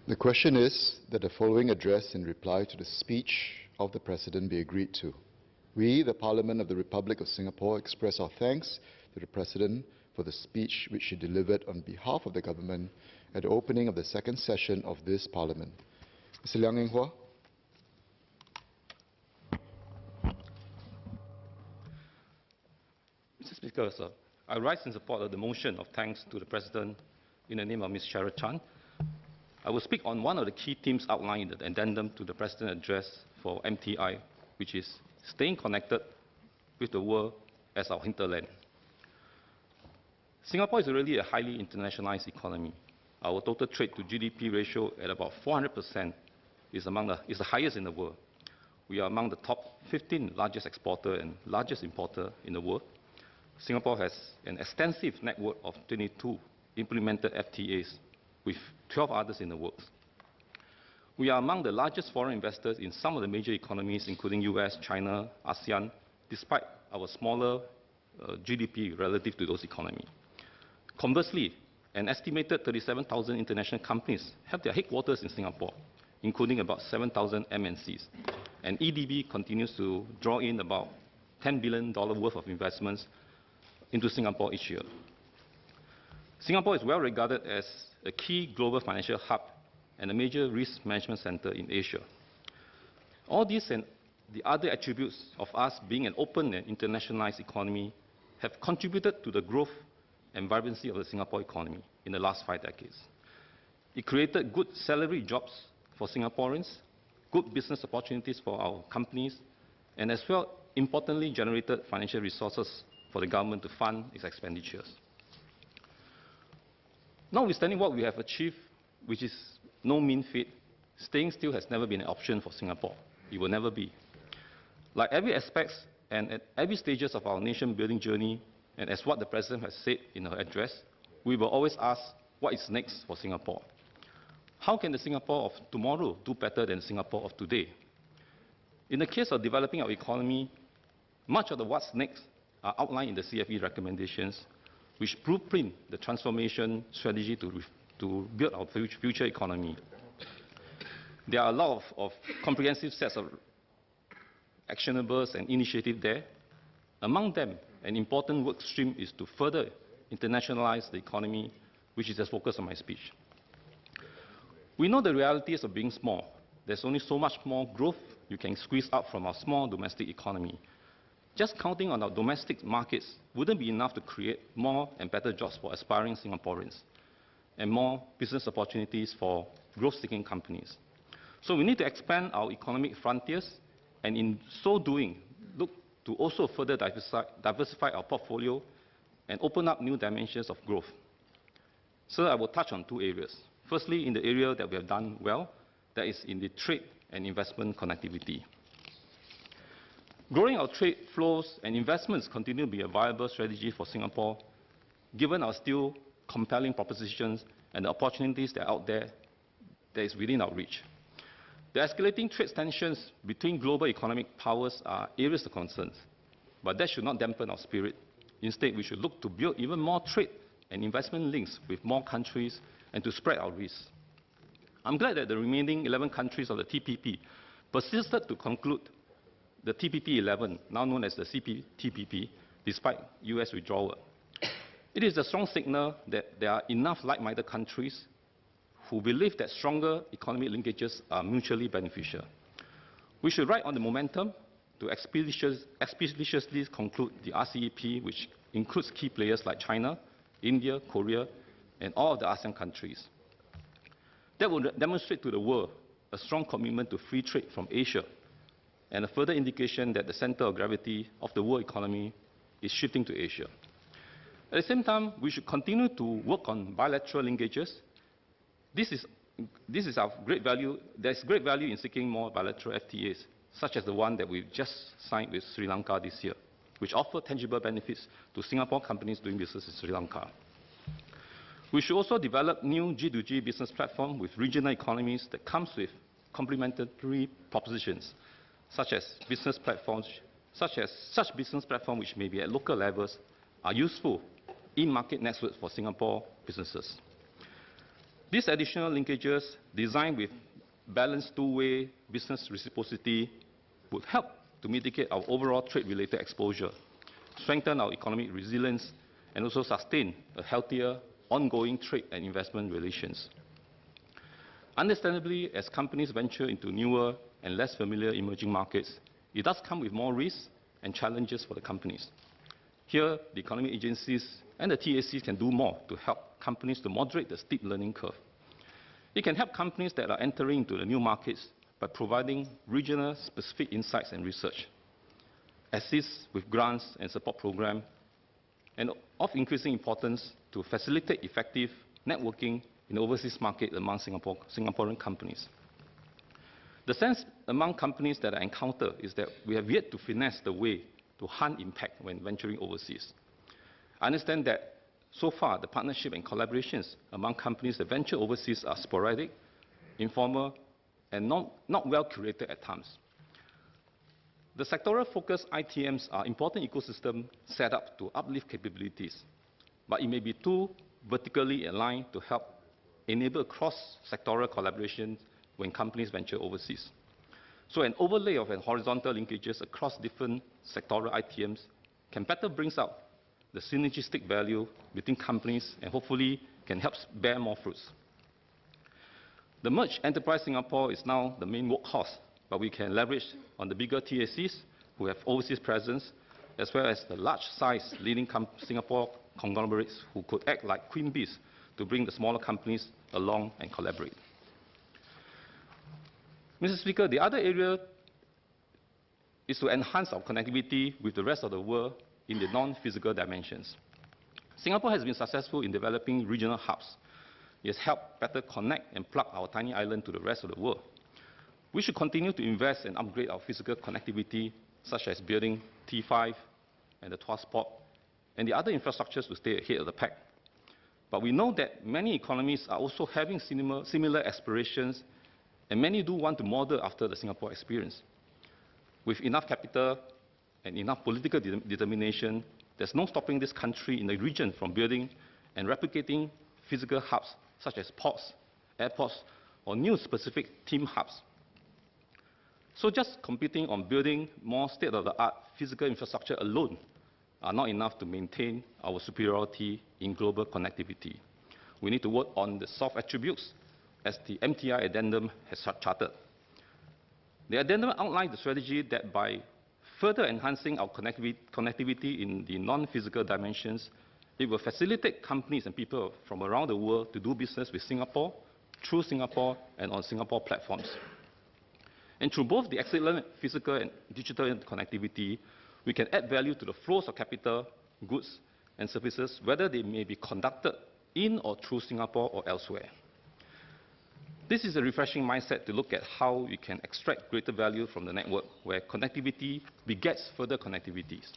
The question is that the following address in reply to the speech of the President be agreed to. We, the Parliament of the Republic of Singapore, express our thanks to the President for the speech which he delivered on behalf of the government at the opening of the second session of this Parliament. Mr. Liang Eng Hwa. Mr. Speaker, sir, I rise in support of the motion of thanks to the President in the name of Ms. Cheryl Chan. I will speak on one of the key themes outlined in the addendum to the President's address for MTI, which is staying connected with the world as our hinterland. Singapore is really a highly internationalized economy. Our total trade to GDP ratio at about 400% is the highest in the world. We are among the top 15 largest exporter and largest importer in the world. Singapore has an extensive network of 22 implemented FTAs with 12 others in the works. We are among the largest foreign investors in some of the major economies, including US, China, ASEAN, despite our smaller GDP relative to those economies. Conversely, an estimated 37,000 international companies have their headquarters in Singapore, including about 7,000 MNCs. And EDB continues to draw in about $10 billion worth of investments into Singapore each year. Singapore is well regarded as a key global financial hub and a major risk management center in Asia. All these and the other attributes of us being an open and internationalized economy have contributed to the growth and vibrancy of the Singapore economy in the last 5 decades. It created good salary jobs for Singaporeans, good business opportunities for our companies, and as well, importantly, generated financial resources for the government to fund its expenditures. Notwithstanding what we have achieved, which is no mean feat, staying still has never been an option for Singapore. It will never be. Like every aspect and at every stages of our nation-building journey, and as what the President has said in her address, we will always ask, what is next for Singapore? How can the Singapore of tomorrow do better than Singapore of today? In the case of developing our economy, much of the what's next are outlined in the CFE recommendations, which blueprint the transformation strategy to build our future economy. There are a lot of comprehensive sets of actionables and initiatives there. Among them, an important work stream is to further internationalize the economy, which is the focus of my speech. We know the realities of being small. There's only so much more growth you can squeeze out from our small domestic economy. Just counting on our domestic markets wouldn't be enough to create more and better jobs for aspiring Singaporeans and more business opportunities for growth-seeking companies. So we need to expand our economic frontiers, and in so doing, look to also further diversify our portfolio and open up new dimensions of growth. So I will touch on 2 areas. Firstly, in the area that we have done well, that is in the trade and investment connectivity. Growing our trade flows and investments continue to be a viable strategy for Singapore, given our still compelling propositions and the opportunities that are out there that is within our reach. The escalating trade tensions between global economic powers are areas of concern, but that should not dampen our spirit. Instead, we should look to build even more trade and investment links with more countries and to spread our risks. I'm glad that the remaining 11 countries of the TPP persisted to conclude the TPP 11, now known as the CPTPP, despite US withdrawal. It is a strong signal that there are enough like-minded countries who believe that stronger economic linkages are mutually beneficial. We should ride on the momentum to expeditiously conclude the RCEP, which includes key players like China, India, Korea, and all of the ASEAN countries. That will demonstrate to the world a strong commitment to free trade from Asia, and a further indication that the center of gravity of the world economy is shifting to Asia. At the same time, we should continue to work on bilateral linkages. This is of great value. There's great value in seeking more bilateral FTAs, such as the one that we've just signed with Sri Lanka this year, which offer tangible benefits to Singapore companies doing business in Sri Lanka. We should also develop new G2G business platform with regional economies that comes with complementary propositions, such business platforms which may be at local levels are useful in-market networks for Singapore businesses. These additional linkages, designed with balanced two-way business reciprocity, would help to mitigate our overall trade-related exposure, strengthen our economic resilience, and also sustain a healthier, ongoing trade and investment relations. Understandably, as companies venture into newer and less familiar emerging markets, it does come with more risks and challenges for the companies. Here, the economic agencies and the TACs can do more to help companies to moderate the steep learning curve. It can help companies that are entering into the new markets by providing regional specific insights and research, assist with grants and support programs, and of increasing importance to facilitate effective networking in the overseas market among Singaporean companies. The sense among companies that I encounter is that we have yet to finesse the way to hunt impact when venturing overseas. I understand that so far the partnership and collaborations among companies that venture overseas are sporadic, informal, and not well curated at times. The sectoral-focused ITMs are important ecosystems set up to uplift capabilities, but it may be too vertically aligned to help enable cross-sectoral collaboration when companies venture overseas. So an overlay of horizontal linkages across different sectoral ITMs can better bring out the synergistic value between companies and hopefully can help bear more fruits. The merged Enterprise Singapore is now the main workhorse, but we can leverage on the bigger TACs who have overseas presence, as well as the large-size leading Singapore conglomerates who could act like queen bees to bring the smaller companies along and collaborate. Mr. Speaker, the other area is to enhance our connectivity with the rest of the world in the non-physical dimensions. Singapore has been successful in developing regional hubs. It has helped better connect and plug our tiny island to the rest of the world. We should continue to invest and upgrade our physical connectivity, such as building T5 and the Tuas Port, and the other infrastructures to stay ahead of the pack. But we know that many economies are also having similar aspirations, and many do want to model after the Singapore experience. With enough capital and enough political determination, there's no stopping this country in the region from building and replicating physical hubs, such as ports, airports, or new specific team hubs. So just competing on building more state-of-the-art physical infrastructure alone are not enough to maintain our superiority in global connectivity. We need to work on the soft attributes, as the MTI addendum has charted. The addendum outlines the strategy that by further enhancing our connectivity in the non-physical dimensions, it will facilitate companies and people from around the world to do business with Singapore, through Singapore, and on Singapore platforms. And through both the excellent physical and digital connectivity, we can add value to the flows of capital, goods, and services, whether they may be conducted in or through Singapore or elsewhere. This is a refreshing mindset to look at how we can extract greater value from the network, where connectivity begets further connectivities.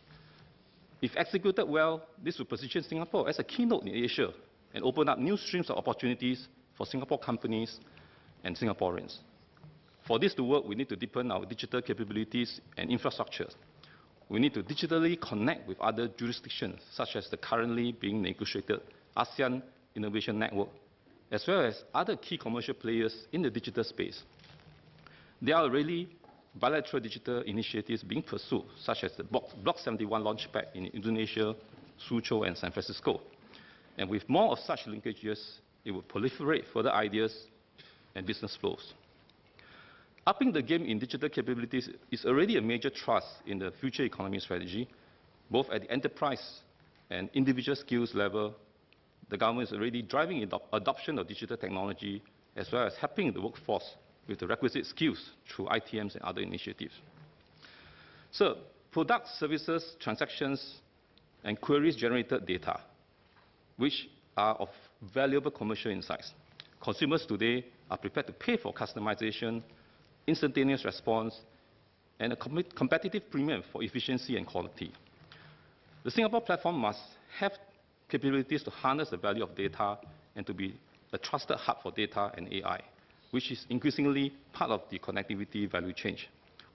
If executed well, this will position Singapore as a keynote in Asia and open up new streams of opportunities for Singapore companies and Singaporeans. For this to work, we need to deepen our digital capabilities and infrastructure. We need to digitally connect with other jurisdictions, such as the currently being negotiated ASEAN Innovation Network, as well as other key commercial players in the digital space. There are already bilateral digital initiatives being pursued, such as the Block 71 Launchpad in Indonesia, Suzhou, and San Francisco. And with more of such linkages, it will proliferate further ideas and business flows. Upping the game in digital capabilities is already a major thrust in the future economy strategy. Both at the enterprise and individual skills level, the government is already driving adoption of digital technology, as well as helping the workforce with the requisite skills through ITMs and other initiatives. So, products, services, transactions, and queries-generated data, which are of valuable commercial insights. Consumers today are prepared to pay for customization, instantaneous response, and a competitive premium for efficiency and quality. The Singapore platform must have capabilities to harness the value of data and to be a trusted hub for data and AI, which is increasingly part of the connectivity value chain.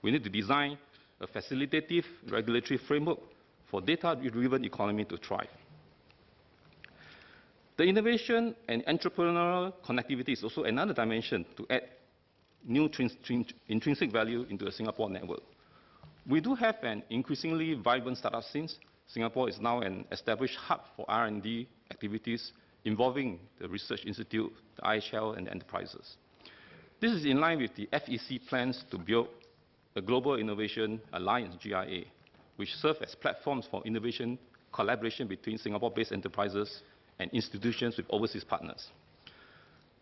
We need to design a facilitative regulatory framework for data-driven economy to thrive. The innovation and entrepreneurial connectivity is also another dimension to add new intrinsic value into the Singapore network. We do have an increasingly vibrant startup scene. Singapore is now an established hub for R&D activities involving the Research Institute, the IHL, and the enterprises. This is in line with the FEC plans to build a Global Innovation Alliance, GIA, which serve as platforms for innovation collaboration between Singapore-based enterprises and institutions with overseas partners.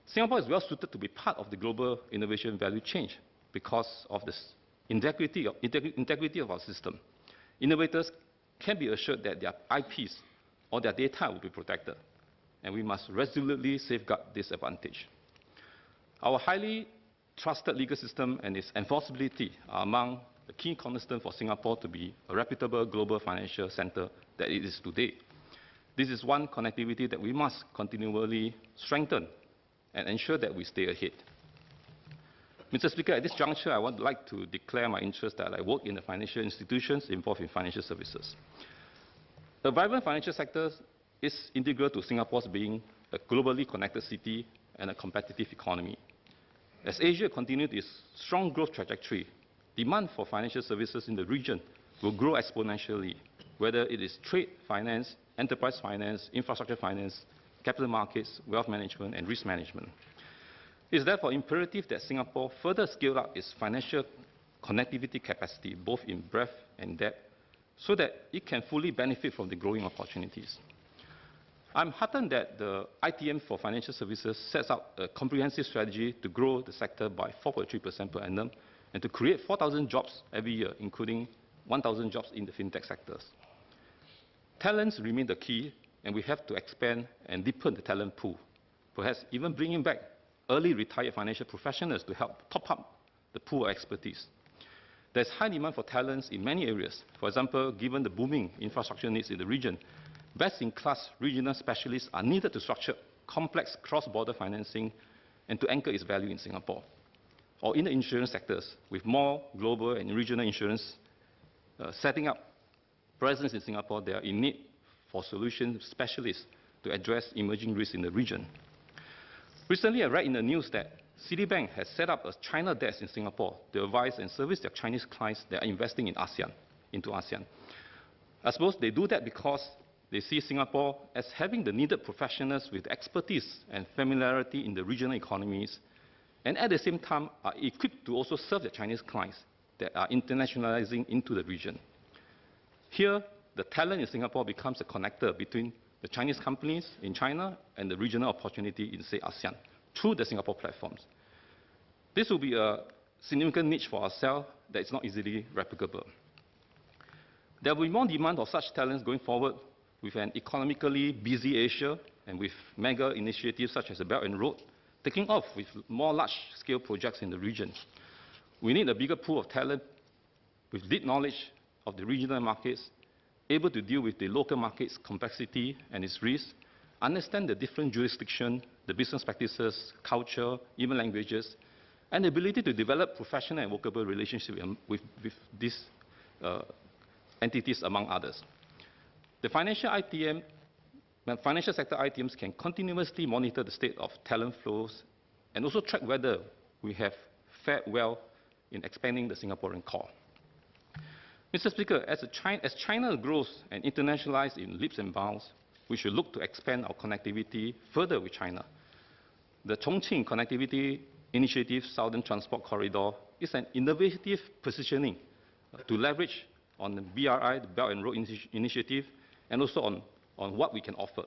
Singapore is well suited to be part of the global innovation value chain because of the integrity of our system. Innovators can be assured that their IPs or their data will be protected, and we must resolutely safeguard this advantage. Our highly trusted legal system and its enforceability are among the key cornerstones for Singapore to be a reputable global financial center that it is today. This is one connectivity that we must continually strengthen and ensure that we stay ahead. Mr. Speaker, at this juncture, I would like to declare my interest that I work in the financial institutions involved in financial services. The vibrant financial sector is integral to Singapore's being a globally connected city and a competitive economy. As Asia continues its strong growth trajectory, demand for financial services in the region will grow exponentially, whether it is trade finance, enterprise finance, infrastructure finance, capital markets, wealth management, and risk management. It is therefore imperative that Singapore further scale up its financial connectivity capacity, both in breadth and depth, so that it can fully benefit from the growing opportunities. I'm heartened that the ITM for financial services sets out a comprehensive strategy to grow the sector by 4.3% per annum and to create 4,000 jobs every year, including 1,000 jobs in the fintech sectors. Talents remain the key, and we have to expand and deepen the talent pool, perhaps even bringing back early retired financial professionals to help top up the pool of expertise. There's high demand for talents in many areas. For example, given the booming infrastructure needs in the region, best-in-class regional specialists are needed to structure complex cross-border financing and to anchor its value in Singapore. Or in the insurance sectors, with more global and regional insurance setting up presence in Singapore, they are in need for solution specialists to address emerging risks in the region. Recently, I read in the news that Citibank has set up a China desk in Singapore to advise and service their Chinese clients that are investing in into ASEAN. I suppose they do that because they see Singapore as having the needed professionals with expertise and familiarity in the regional economies, and at the same time are equipped to also serve the Chinese clients that are internationalizing into the region. Here, the talent in Singapore becomes a connector between the Chinese companies in China and the regional opportunity in, say, ASEAN, through the Singapore platforms. This will be a significant niche for ourselves that is not easily replicable. There will be more demand of such talents going forward with an economically busy Asia and with mega initiatives such as the Belt and Road taking off with more large-scale projects in the region. We need a bigger pool of talent with deep knowledge of the regional markets, able to deal with the local market's complexity and its risks, understand the different jurisdictions, the business practices, culture, even languages, and the ability to develop professional and workable relationships with these entities, among others. The financial sector ITMs can continuously monitor the state of talent flows and also track whether we have fared well in expanding the Singaporean core. Mr. Speaker, as China grows and internationalizes in leaps and bounds, we should look to expand our connectivity further with China. The Chongqing Connectivity Initiative Southern Transport Corridor is an innovative positioning to leverage on the BRI, the Belt and Road Initiative, and also on what we can offer.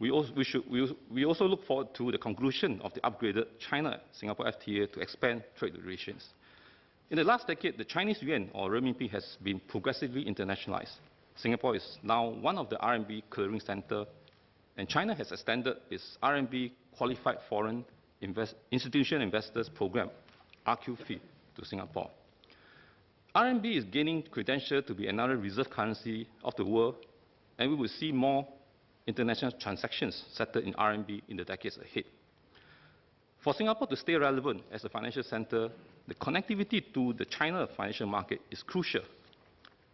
We also look forward to the conclusion of the upgraded China-Singapore FTA to expand trade relations. In the last decade, the Chinese yuan, or renminbi, has been progressively internationalized. Singapore is now one of the RMB clearing centers, and China has extended its RMB Qualified Foreign Institutional Investors Program, RQFII, to Singapore. RMB is gaining credential to be another reserve currency of the world, and we will see more international transactions settled in RMB in the decades ahead. For Singapore to stay relevant as a financial center, the connectivity to the China financial market is crucial.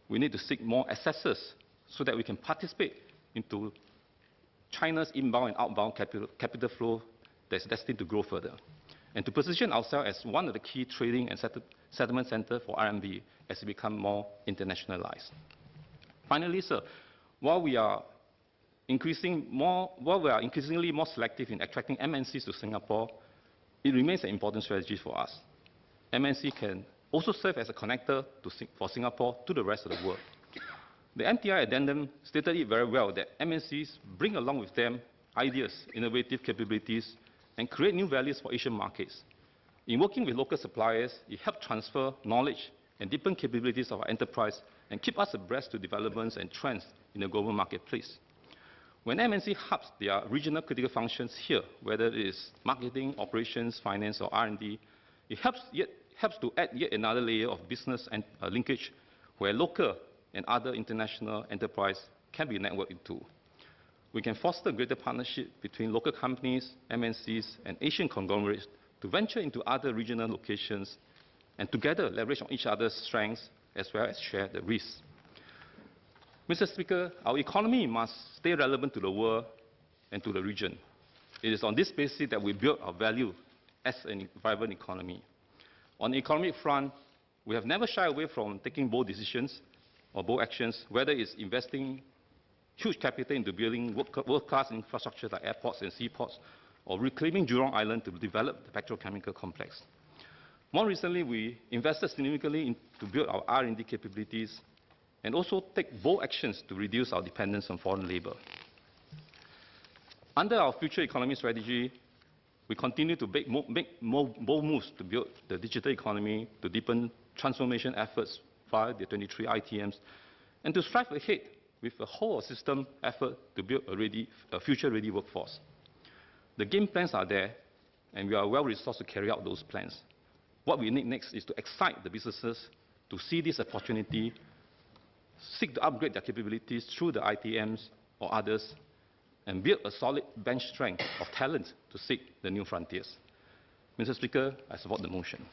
We need to seek more accesses so that we can participate into China's inbound and outbound capital flow that's destined to grow further, and to position ourselves as one of the key trading and settlement centers for RMB as it becomes more internationalized. Finally, sir, while we are increasingly more selective in attracting MNCs to Singapore, it remains an important strategy for us. MNC can also serve as a connector for Singapore to the rest of the world. The MTI addendum stated it very well that MNCs bring along with them ideas, innovative capabilities, and create new values for Asian markets. In working with local suppliers, it helps transfer knowledge and deepen capabilities of our enterprise and keep us abreast to developments and trends in the global marketplace. When MNC hubs their regional critical functions here, whether it is marketing, operations, finance, or R&D, it helps to add yet another layer of business and linkage where local and other international enterprise can be networked into. We can foster greater partnership between local companies, MNCs, and Asian conglomerates to venture into other regional locations and together leverage on each other's strengths as well as share the risks. Mr. Speaker, our economy must stay relevant to the world and to the region. It is on this basis that we build our value as a vibrant economy. On the economic front, we have never shied away from taking bold decisions or bold actions, whether it's investing huge capital into building world-class infrastructure like airports and seaports, or reclaiming Jurong Island to develop the petrochemical complex. More recently, we invested significantly to build our R&D capabilities and also take bold actions to reduce our dependence on foreign labor. Under our future economy strategy, we continue to make more bold moves to build the digital economy, to deepen transformation efforts via the 23 ITMs, and to strive ahead with a whole system effort to build a future-ready workforce. The game plans are there, and we are well-resourced to carry out those plans. What we need next is to excite the businesses to see this opportunity, seek to upgrade their capabilities through the ITMs or others, and build a solid bench strength of talent to seek the new frontiers. Mr. Speaker, I support the motion.